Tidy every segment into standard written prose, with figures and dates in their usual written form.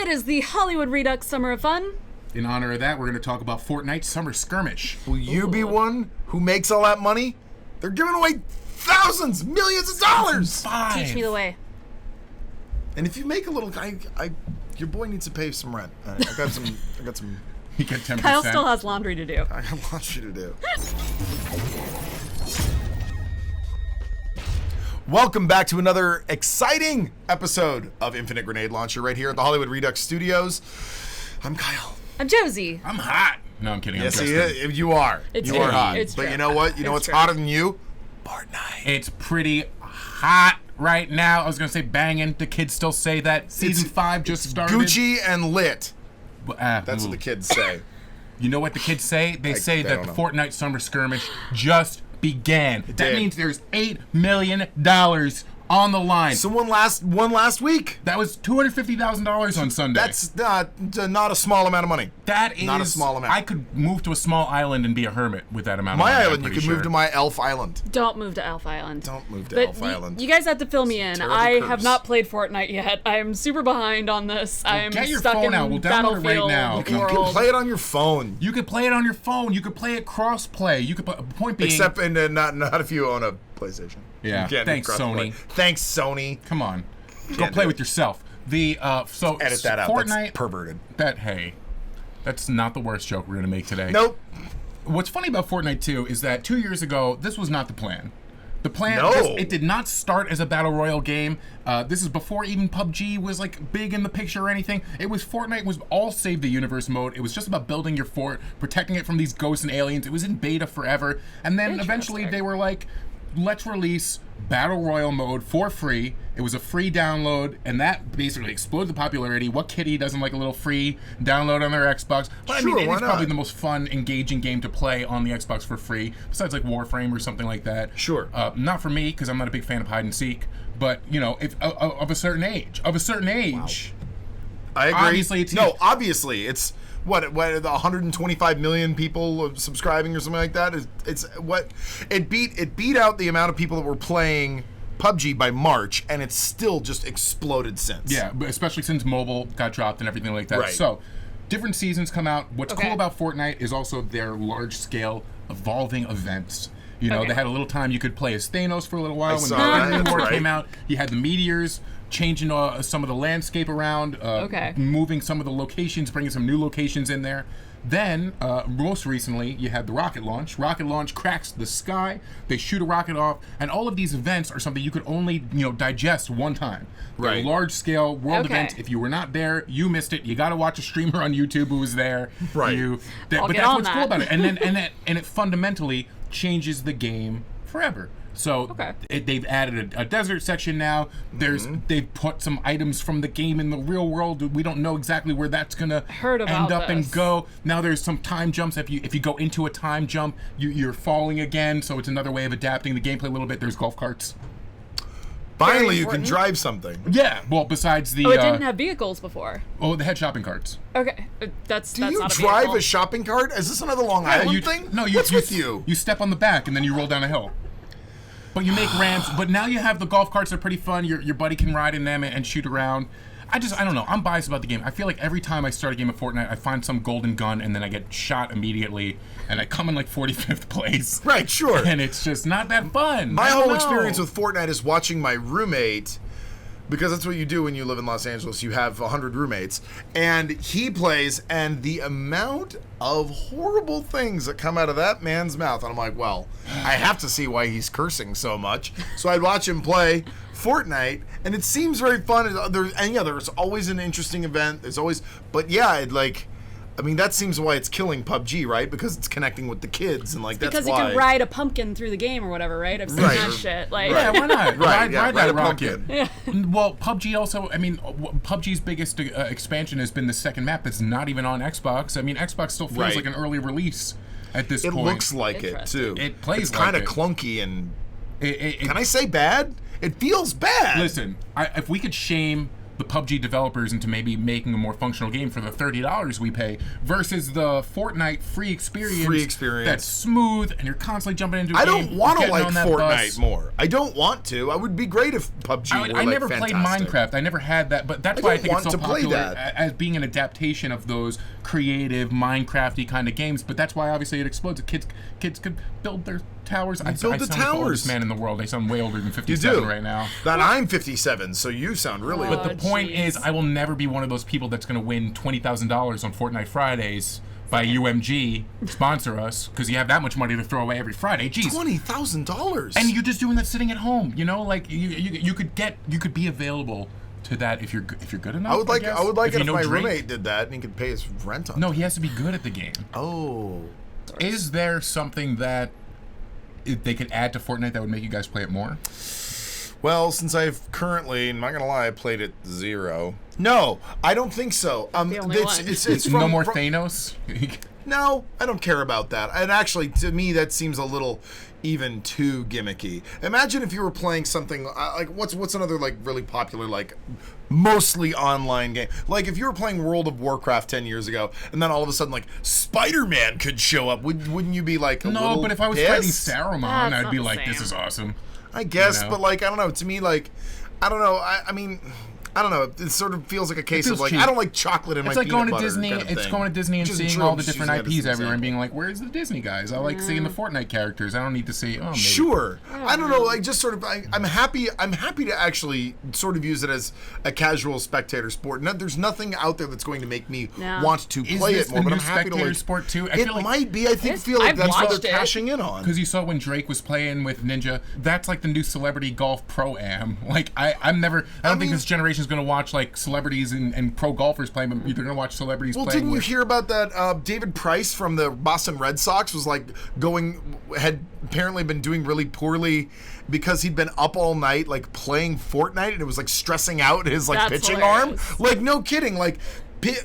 It is the Hollywood Redux Summer of Fun. In honor of that, we're going to talk about Fortnite Summer Skirmish. Will you be one who makes all that money? They're giving away thousands, millions of dollars. Teach me the way. And if you make a little, your boy needs to pay some rent. I got some. You get 10%. Kyle still has laundry to do. I got laundry to do. Welcome back to another exciting episode of Infinite Grenade Launcher right here at the Hollywood Redux Studios. I'm Kyle. I'm Josie. I'm hot. No, I'm kidding. Yes, I'm you are. It's you true. are hot. It's but true. you know what? You know what's hotter than you? Fortnite. It's pretty hot right now. I was going to say banging. The kids still say that. Season 5 just started. Gucci and lit. That's Ooh. what the kids say. You know what the kids say? They say that the know. Fortnite Summer Skirmish just began. That did. means there's $8 million on the line. So one last week. That was $250,000 on Sunday. That's not a small amount of money. That is not a small amount. I could move to a small island and be a hermit with that amount of My money. island, you can move to my elf island. Don't move to Elf Island. Don't move to But elf island. you guys have to fill me in. terrible I curse. have not played Fortnite yet. I am super behind on this. I am get your stuck phone in out. We'll download it right Battlefield now. You can world. play it on your phone. You could play it on your phone. You could play it cross-play. You could. Point being, Except not if you own a PlayStation. Yeah, You can't do thanks, cross-play. Sony. Thanks, Sony. come on, go Can't play do with it. yourself. The so Edit that out. Fortnite. That's perverted. That's not the worst joke we're gonna make today. Nope. What's funny about Fortnite too is that 2 years ago this was not the plan. The plan, No. it did not start as a battle royale game. This is before even PUBG was like big in the picture or anything. It was Fortnite was all save the universe mode. It was just about building your fort, protecting it from these ghosts and aliens. It was in beta forever, and then eventually Interesting. they were like, let's release battle royale mode for free. It was a free download, and that basically exploded the popularity. What kitty doesn't like a little free download on their Xbox? But Sure, I mean, why it's probably not? the most fun, engaging game to play on the Xbox for free, besides like Warframe or something like that. Sure. Not for me, because I'm not a big fan of hide and seek. But you know, if of a certain age, I agree. Obviously, it's no. huge. Obviously, it's what 125 million people subscribing or something like that. It's what it beat out the amount of people that were playing PUBG by March, and it's still just exploded since. Yeah, but especially since mobile got dropped and everything like that. Right. So, different seasons come out. What's Okay. cool about Fortnite is also their large-scale evolving events. You know, Okay. they had a little time you could play as Thanos for a little while when saw the that, Infinity that's War right. came out. You had the meteors changing some of the landscape around, moving some of the locations, bringing some new locations in there. Then, most recently, you had the rocket launch. Rocket launch cracks the sky. They shoot a rocket off, and all of these events are something you could only, digest one time. They're Right. large-scale world Okay. events. If you were not there, you missed it. You got to watch a streamer on YouTube who was there. Right. I'll But get that's on what's cool that. about it. And it fundamentally changes the game forever. So they've added a desert section now. They've put some items from the game in the real world. We don't know exactly where that's gonna Heard about end up and this. go. Now there's some time jumps. If you go into a time jump, you're falling again. So it's another way of adapting the gameplay a little bit. There's golf carts. Finally, you can important. drive something. Yeah. Well, besides the Oh, it didn't have vehicles before. they had shopping carts. Okay, that's Do that's you not a drive vehicle. a shopping cart? Is this another Long Island thing? No, What's with you? You step on the back and then you roll down a hill. But you make ramps. But now you have the golf carts that are pretty fun. Your buddy can ride in them and shoot around. I don't know. I'm biased about the game. I feel like every time I start a game of Fortnite, I find some golden gun and then I get shot immediately, and I come in like 45th place. Right, sure. And it's just not that fun. My I don't whole know. experience with Fortnite is watching my roommate, because that's what you do when you live in Los Angeles. You have 100 roommates, and he plays, and the amount of horrible things that come out of that man's mouth, and I'm like, well, I have to see why he's cursing so much. So I'd watch him play Fortnite, and it seems very fun. There's always an interesting event. There's always, but yeah, that seems why it's killing PUBG, right? Because it's connecting with the kids, and like that's because why. you can ride a pumpkin through the game or whatever, right? I've seen Right. that shit. Like, Yeah, why not? Right, yeah, ride ride that a rocket. pumpkin. Well, PUBG also, PUBG's biggest expansion has been the second map that's not even on Xbox. I mean, Xbox still feels Right. like an early release at this It point. looks like it Interesting. too. It plays It's kind of like it. clunky and. It- Can I say bad? It feels bad. Listen, if we could shame the PUBG developers into maybe making a more functional game for the $30 we pay versus the Fortnite free experience. That's smooth and you're constantly jumping into a I game. don't want to like Fortnite bus. more. I don't want to. I would be great if PUBG were I like never fantastic. played Minecraft. I never had that, but that's why I think it's so popular as being an adaptation of those creative Minecrafty kind of games. But that's why obviously it explodes. Kids could build their towers. I sound like the oldest man in the world. I sound way older than 57 right now. But I'm 57, so you sound really old. But the point is, I will never be one of those people that's going to win $20,000 on Fortnite Fridays by UMG, sponsor us, because you have that much money to throw away every Friday. Jeez, $20,000, and you're just doing that sitting at home. You know, like you could be available to that if you're good enough. I would like it if my Drake. roommate did that and he could pay his rent on. No, he has to be good at the game. Oh, is there something that they could add to Fortnite that would make you guys play it more? Well, since I've currently, I'm not gonna lie, I played it 0. No, I don't think so. It's no more Thanos. No, I don't care about that. And actually, to me, that seems a little even too gimmicky. Imagine if you were playing something like what's another like really popular like mostly online game. Like if you were playing World of Warcraft 10 years ago, and then all of a sudden like Spider-Man could show up. Wouldn't you be like a little but if I was pissed? fighting Saruman, I'd be like, this is awesome. I guess, but like I don't know. To me, like I don't know. I mean. I don't know. It sort of feels like a case of like cheap. I don't like chocolate in my peanut butter. It's like going to Disney. Kind of it's going to Disney and seeing all the different IPs everywhere and being like, "Where's the Disney guys? I like seeing the Fortnite characters. I don't need to see." Oh, maybe. Sure. I don't know. Like just sort of. I'm happy. I'm happy to actually sort of use it as a casual spectator sport. There's nothing out there that's going to make me want to play it more. But I'm happy to like sport too. It might be. I feel like that's what they're cashing in on. Because you saw when Drake was playing with Ninja. That's like the new celebrity golf pro-am. Like I'm never. I don't think this generation is going to watch like celebrities and pro golfers playing, but they're gonna watch celebrities playing. Well, didn't you hear about that? David Price from the Boston Red Sox was like had apparently been doing really poorly because he'd been up all night like playing Fortnite, and it was like stressing out his like pitching arm. Like no kidding, like.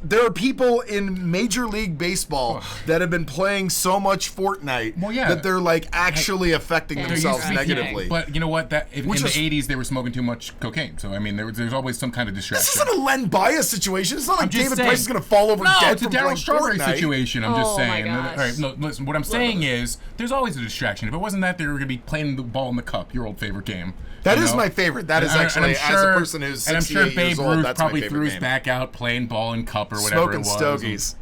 There are people in Major League Baseball that have been playing so much Fortnite that they're like actually affecting themselves negatively. But you know what? In the 80s, they were smoking too much cocaine. So I mean, there's always some kind of distraction. This isn't a Len Bias situation. It's not like David Price is going to fall over dead from playing Strawberry Fortnite. situation. I'm just saying. All right, no, listen. What I'm saying is, there's always a distraction. If it wasn't that, they were going to be playing the ball in the cup. Your old favorite game. That is my favorite. That is actually, as a person who's 68 years old, that's my favorite game. And I'm sure Babe Ruth probably threw his back out playing ball and cup or whatever it was. Smoking stogies.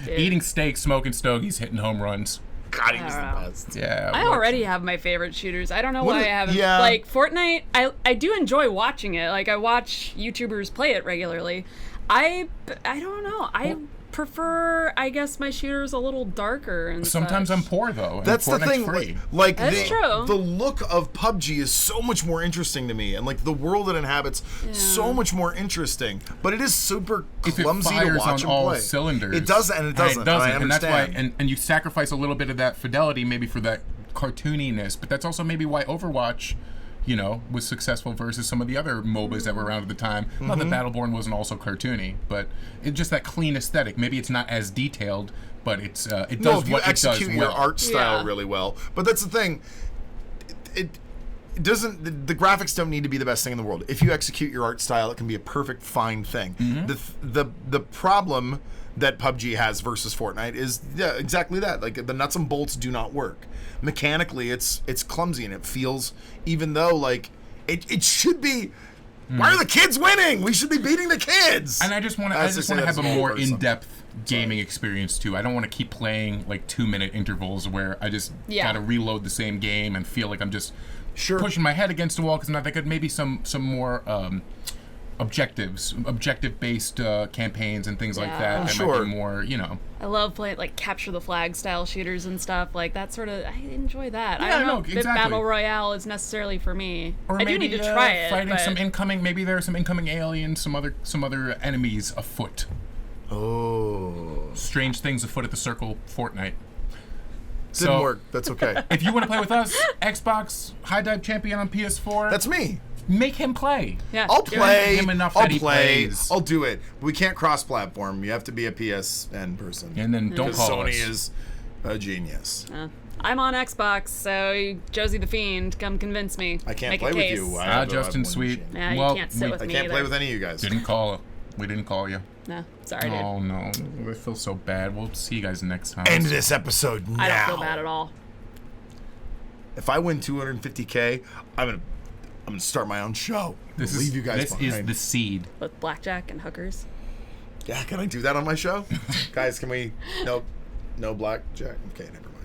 Eating steak, smoking stogies, hitting home runs. God, he was the best. Yeah. I already have my favorite shooters. I don't know why I haven't. Like, Fortnite, I do enjoy watching it. Like, I watch YouTubers play it regularly. I don't know. I prefer, I guess, my shooters a little darker and sometimes such. I'm poor though. That's the thing. Like that's true. The look of PUBG is so much more interesting to me, and like the world it inhabits, so much more interesting. But it is super clumsy to watch and all play. Cylinders. It doesn't, and it doesn't. I understand. And that's why, and you sacrifice a little bit of that fidelity, maybe for that cartooniness. But that's also maybe why Overwatch, was successful versus some of the other MOBAs that were around at the time. Mm-hmm. Not that Battleborn wasn't also cartoony, but it's just that clean aesthetic. Maybe it's not as detailed, but it does what it does well. If you execute your art style really well. But that's the thing. It doesn't. The graphics don't need to be the best thing in the world. If you execute your art style, it can be a perfect, fine thing. Mm-hmm. The problem that PUBG has versus Fortnite is exactly that. Like the nuts and bolts do not work. Mechanically, it's clumsy and it feels, even though like it should be. Why are the kids winning? We should be beating the kids. And I just want to have a more in-depth gaming experience too. I don't want to keep playing like 2-minute intervals where I just gotta reload the same game and feel like I'm just pushing my head against the wall because I'm not that good. Maybe some more objective-based campaigns and things like that. That might be more, I love playing like capture the flag style shooters and stuff like that. Sort of, I enjoy that. I don't know if Battle Royale is necessarily for me. Or I do need to try it. Fighting some incoming. Maybe there are some incoming aliens, some other enemies afoot. Oh, strange things afoot at the Circle Fortnite. Didn't work. That's okay. If you want to play with us, Xbox High Dive Champion on PS4. That's me. Make him play. Yeah. I'll play. I'll play. I'll do it. We can't cross-platform. You have to be a PSN person. And then don't call Sony us. is a genius. I'm on Xbox, so Josie the Fiend, come convince me. I can't Make play a with case. you. Justin Sweet. Yeah, you can't sit with me I can't either. play with any of you guys. We didn't call you. No, sorry, dude. Oh, no. I feel so bad. We'll see you guys next time. End this episode now. I don't feel bad at all. If I win 250K, I'm gonna start my own show. Leave you guys behind. This is the seed. With blackjack and hookers. Yeah, can I do that on my show? Guys, can we... No blackjack? Okay, never mind.